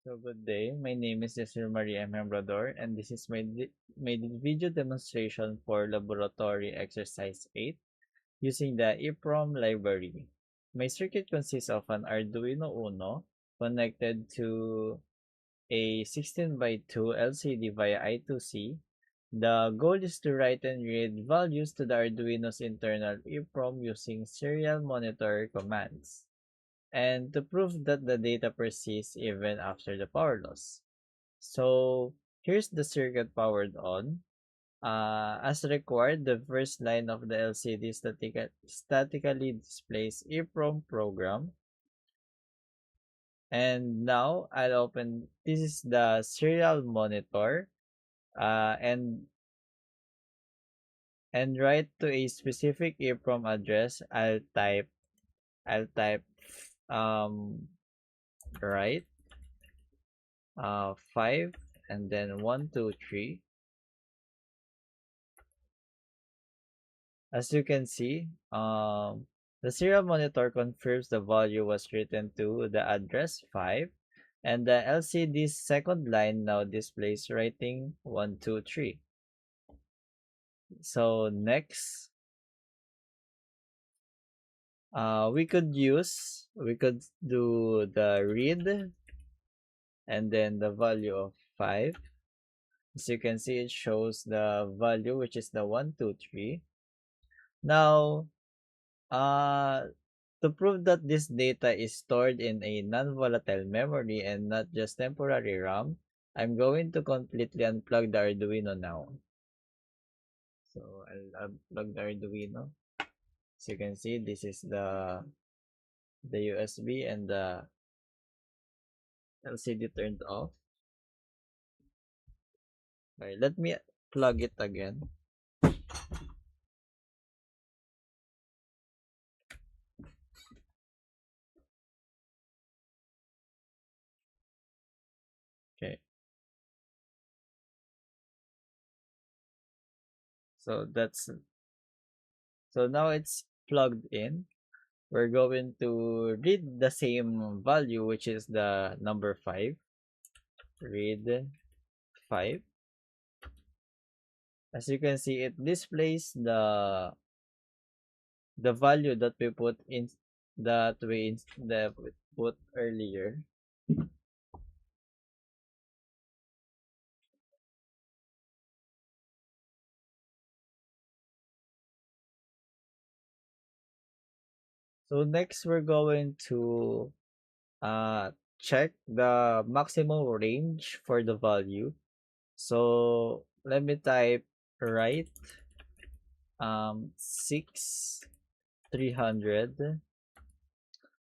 So good day, my name is Yasir Maria M. Labrador, and this is my video demonstration for laboratory exercise 8 using the EEPROM library. My circuit consists of an Arduino Uno connected to a 16 by 2 LCD via I2C. The goal is to write and read values to the Arduino's internal EEPROM using serial monitor commands, and to prove that the data persists even after the power loss. So here's the circuit powered on. As required, the first line of the LCD statically displays EEPROM program. And now I'll open, this is the serial monitor, uh, and and write to a specific EEPROM address. I'll type um write 5 and then 123. As you can see, the serial monitor confirms the value was written to the address 5, and the LCD's second line now displays writing 123. So next, we could do the read and then the value of 5. As you can see, it shows the value, which is the 123. Now, to prove that this data is stored in a non-volatile memory and not just temporary RAM, I'm going to completely unplug the Arduino now. So I'll unplug the Arduino. As you can see, this is the USB and the LCD turned off. Okay, let me plug it again. Okay, so now it's plugged in. We're going to read the same value, which is the number 5. Read 5. As you can see, it displays the value that we put in, that we put earlier. So next we're going to check the maximum range for the value. So let me type write 6 300.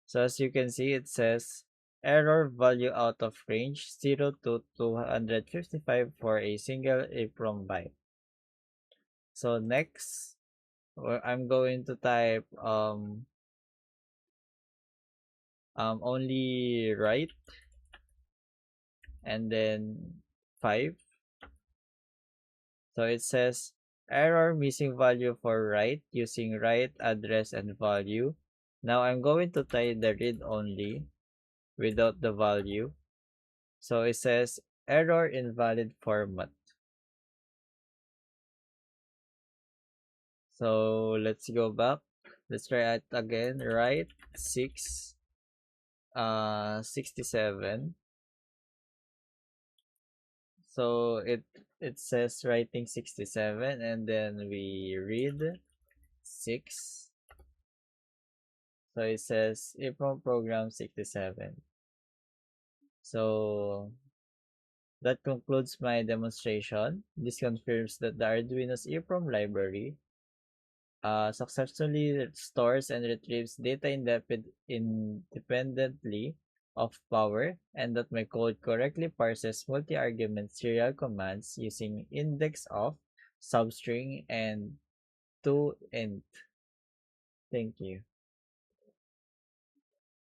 So as you can see, it says error value out of range 0 to 255 for a single EEPROM byte. So next, I'm going to type only write and then 5. So it says error missing value for write using write address and value. Now I'm going to type the read only without the value. So it says error invalid format. So let's go back. Let's try it again. Write 67. So it says writing 67, and then we read 6. So it says EEPROM program 67. So that concludes my demonstration. This confirms that the Arduino's EEPROM library successfully stores and retrieves data independently of power, and that my code correctly parses multi-argument serial commands using index of, substring, and toInt. Thank you.